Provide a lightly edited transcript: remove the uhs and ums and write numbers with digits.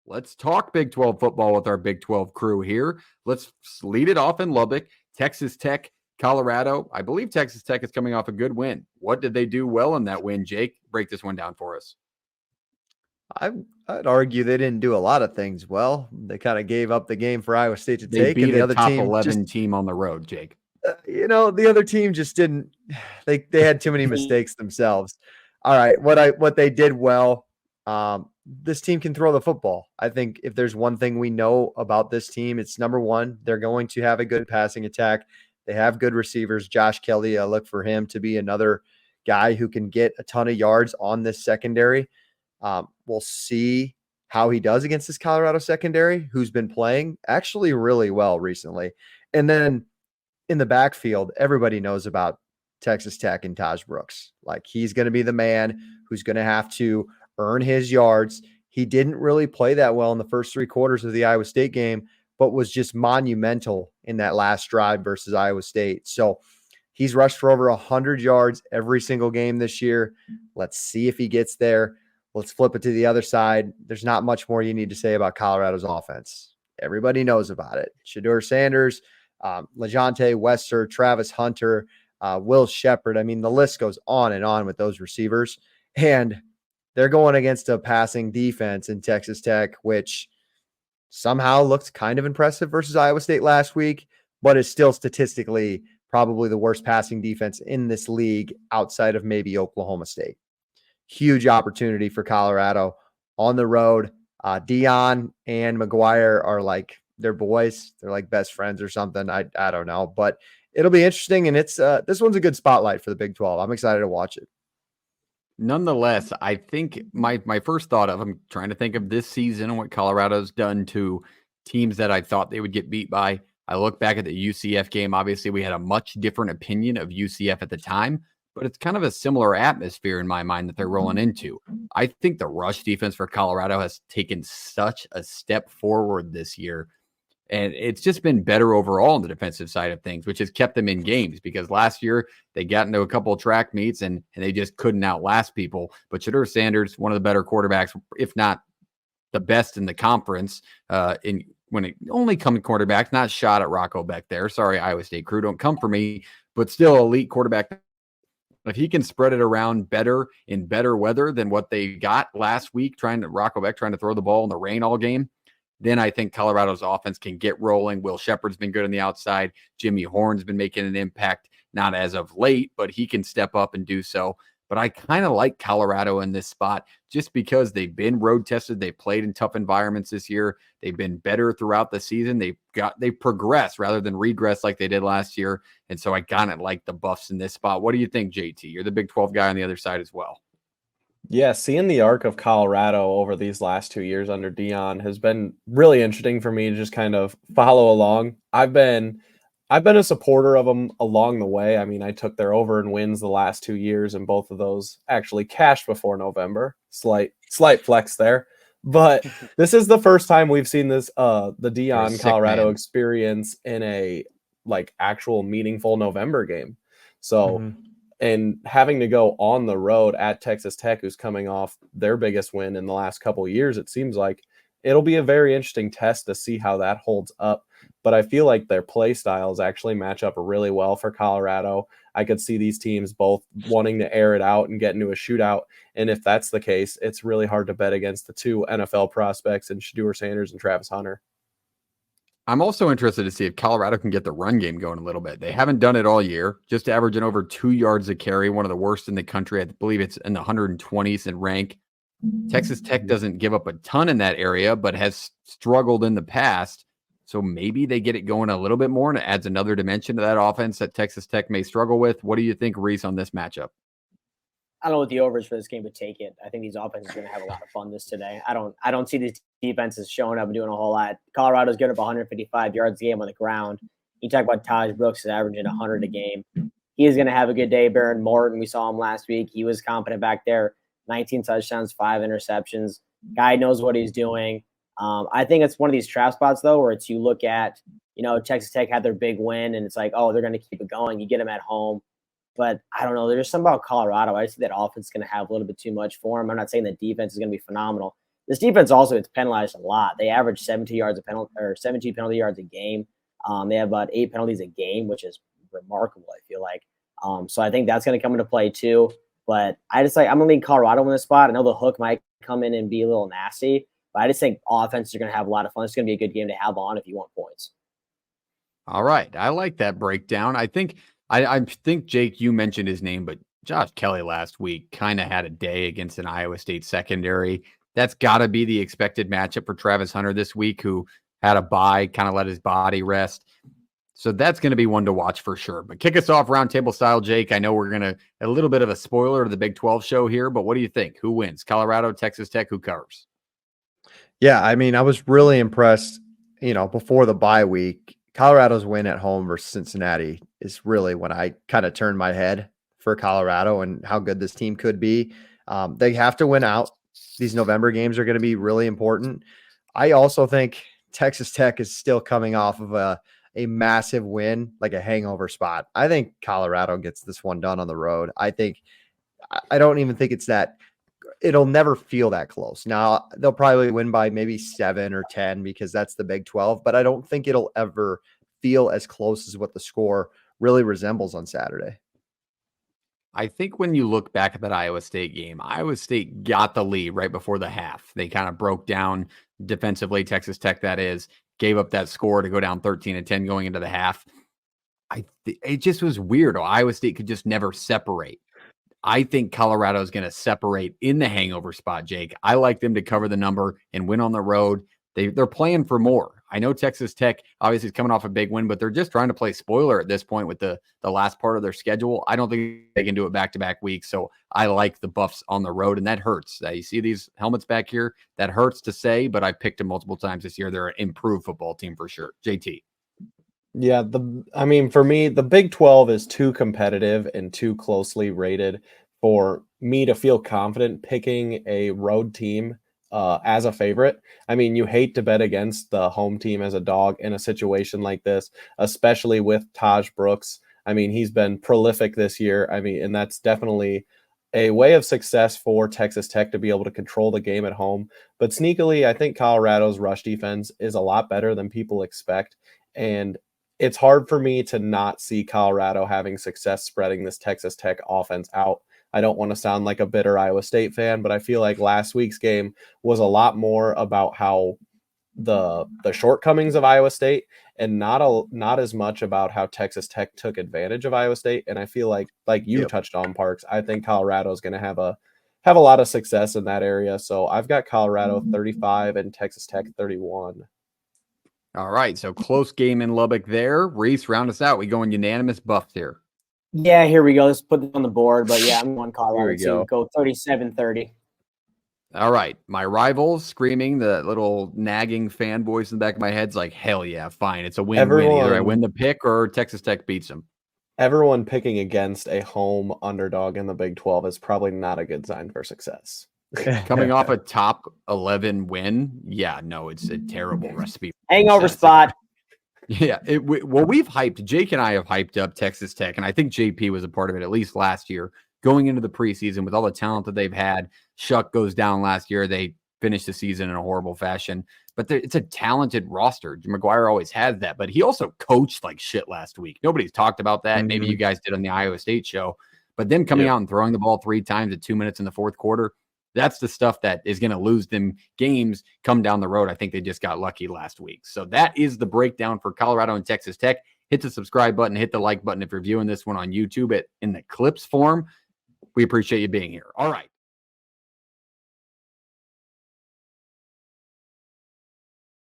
Let's talk Big 12 football with our Big 12 crew here. Let's lead it off in Lubbock. Texas Tech, Colorado. I believe Texas Tech is coming off a good win. What did they do well in that win, Jake? Break this one down for us. I'd argue they didn't do a lot of things well. They kind of gave up the game for Iowa State to They take, and beat the a other top team 11 team on the road, Jake. the other team just didn't. They had too many mistakes themselves. All right, what they did well. This team can throw the football. I think if there's one thing we know about this team, it's number one, they're going to have a good passing attack. They have good receivers. Josh Kelly, I look for him to be another guy who can get a ton of yards on this secondary. We'll see how he does against this Colorado secondary, who's been playing actually really well recently. And then in the backfield, everybody knows about Texas Tech and Taj Brooks. Like, he's going to be the man who's going to have to earn his yards. He didn't really play that well in the first 3 quarters of the Iowa State game, but was just monumental in that last drive versus Iowa State. So he's rushed for over 100 yards every single game this year. Let's see if he gets there. Let's flip it to the other side. There's not much more you need to say about Colorado's offense. Everybody knows about it. Shedeur Sanders, LeJontay Wester, Travis Hunter, Will Shepherd. I mean, the list goes on and on with those receivers. And they're going against a passing defense in Texas Tech, which somehow looked kind of impressive versus Iowa State last week, but is still statistically probably the worst passing defense in this league outside of maybe Oklahoma State. Huge opportunity for Colorado on the road. Dion and McGuire are like, they're boys. They're like best friends or something. I don't know, but it'll be interesting. And it's this one's a good spotlight for the Big 12. I'm excited to watch it. Nonetheless, I think my first thought of, I'm trying to think of this season and what Colorado's done to teams that I thought they would get beat by. I look back at the UCF game. Obviously, we had a much different opinion of UCF at the time, but it's kind of a similar atmosphere in my mind that they're rolling into. I think the rush defense for Colorado has taken such a step forward this year. And it's just been better overall on the defensive side of things, which has kept them in games, because last year they got into a couple of track meets and they just couldn't outlast people. But Shedeur Sanders, one of the better quarterbacks, if not the best in the conference, when it only comes quarterbacks, not shot at Rocco back there. Sorry, Iowa State crew, don't come for me, but still elite quarterback. If he can spread it around better in better weather than what they got last week, Rocco Beck trying to throw the ball in the rain all game, then I think Colorado's offense can get rolling. Will Shepherd's been good on the outside. Jimmy Horn's been making an impact, not as of late, but he can step up and do so. But I kind of like Colorado in this spot just because they've been road tested. They played in tough environments this year. They've been better throughout the season. They progress rather than regress like they did last year. And so I kind of like the Buffs in this spot. What do you think, JT? You're the Big 12 guy on the other side as well. Yeah, seeing the arc of Colorado over these last 2 years under Dion has been really interesting for me to just kind of follow along. I've been a supporter of them along the way. I mean, I took their over and wins the last 2 years, and both of those actually cashed before November. Slight flex there. But this is the first time we've seen this the Dion Colorado experience in a actual meaningful November game. So and having to go on the road at Texas Tech, who's coming off their biggest win in the last couple of years, it seems like it'll be a very interesting test to see how that holds up. But I feel like their play styles actually match up really well for Colorado. I could see these teams both wanting to air it out and get into a shootout. And if that's the case, it's really hard to bet against the two NFL prospects in Shedeur Sanders and Travis Hunter. I'm also interested to see if Colorado can get the run game going a little bit. They haven't done it all year, just averaging over 2 yards a carry, one of the worst in the country. I believe it's in the 120s in rank. Texas Tech doesn't give up a ton in that area, but has struggled in the past. So maybe they get it going a little bit more, and it adds another dimension to that offense that Texas Tech may struggle with. What do you think, Reese, on this matchup? I don't know what the overs for this game would take it. I think these offenses are going to have a lot of fun this today. I don't see these defenses showing up and doing a whole lot. Colorado's giving up 155 yards a game on the ground. You talk about Taj Brooks is averaging 100 a game. He is going to have a good day. Baron Morton, we saw him last week. He was confident back there. 19 touchdowns, 5 interceptions. Guy knows what he's doing. I think it's one of these trap spots, though, where it's you look at, Texas Tech had their big win, and it's like, oh, they're going to keep it going. You get them at home. But I don't know. There's something about Colorado. I just think that offense is going to have a little bit too much for them. I'm not saying the defense is going to be phenomenal. this defense also it's penalized a lot. They average 17 yards a penalty or 17 penalty yards a game. They have about 8 penalties a game, which is remarkable, I feel like. So I think that's going to come into play too. But I'm going to lean Colorado in this spot. I know the hook might come in and be a little nasty, but I just think offenses are going to have a lot of fun. It's going to be a good game to have on if you want points. All right. I like that breakdown. I think Jake, you mentioned his name, but Josh Kelly last week kind of had a day against an Iowa State secondary. That's got to be the expected matchup for Travis Hunter this week, who had a bye, kind of let his body rest. So that's going to be one to watch for sure. But kick us off roundtable style, Jake. I know we're going to a little bit of a spoiler to the Big 12 show here, but what do you think? Who wins? Colorado, Texas Tech, who covers? Yeah, I mean, I was really impressed, before the bye week. Colorado's win at home versus Cincinnati is really when I kind of turned my head for Colorado and how good this team could be. They have to win out. These November games are going to be really important. I also think Texas Tech is still coming off of a massive win, like a hangover spot. I think Colorado gets this one done on the road. I don't even think it's that. It'll never feel that close. Now, they'll probably win by maybe 7 or 10 because that's the Big 12, but I don't think it'll ever feel as close as what the score really resembles on Saturday. I think when you look back at that Iowa State game, Iowa State got the lead right before the half. They kind of broke down defensively, Texas Tech that is, gave up that score to go down 13-10 going into the half. It just was weird. Iowa State could just never separate. I think Colorado is going to separate in the hangover spot, Jake. I like them to cover the number and win on the road. They're playing for more. I know Texas Tech obviously is coming off a big win, but they're just trying to play spoiler at this point with the last part of their schedule. I don't think they can do it back-to-back weeks, so I like the Buffs on the road, and that hurts. You see these helmets back here? That hurts to say, but I've picked them multiple times this year. They're an improved football team for sure. JT. Yeah, for me, the Big 12 is too competitive and too closely rated for me to feel confident picking a road team as a favorite. I mean, you hate to bet against the home team as a dog in a situation like this, especially with Taj Brooks. I mean, he's been prolific this year. I mean, and that's definitely a way of success for Texas Tech to be able to control the game at home. But sneakily, I think Colorado's rush defense is a lot better than people expect. And it's hard for me to not see Colorado having success spreading this Texas Tech offense out. I don't want to sound like a bitter Iowa State fan, but I feel like last week's game was a lot more about how the shortcomings of Iowa State and not as much about how Texas Tech took advantage of Iowa State. And I feel like you touched on, Parks, I think Colorado is going to have a lot of success in that area. So I've got Colorado 35 and Texas Tech 31. All right, so close game in Lubbock there. Reese, round us out. We going unanimous Buffs here. Yeah, here we go. Let's put this on the board. But yeah, I'm on Colorado Here we go 37-30. All right, my rivals screaming, the little nagging fanboys in the back of my head's like, hell yeah, fine. It's a win-win. Either I win the pick or Texas Tech beats them. Everyone picking against a home underdog in the Big 12 is probably not a good sign for success. Coming off a top 11 win, yeah, no, it's a terrible recipe. Hangover spot. Yeah, we've hyped, Jake and I have hyped up Texas Tech, and I think JP was a part of it, at least last year, going into the preseason with all the talent that they've had. Shuck goes down last year. They finished the season in a horrible fashion, but it's a talented roster. McGuire always has that, but he also coached like shit last week. Nobody's talked about that. Mm-hmm. Maybe you guys did on the Iowa State show, but them coming out and throwing the ball 3 times at 2 minutes in the fourth quarter, that's the stuff that is going to lose them games come down the road. I think they just got lucky last week. So that is the breakdown for Colorado and Texas Tech. Hit the subscribe button, hit the like button if you're viewing this one on YouTube in the clips form. We appreciate you being here. All right.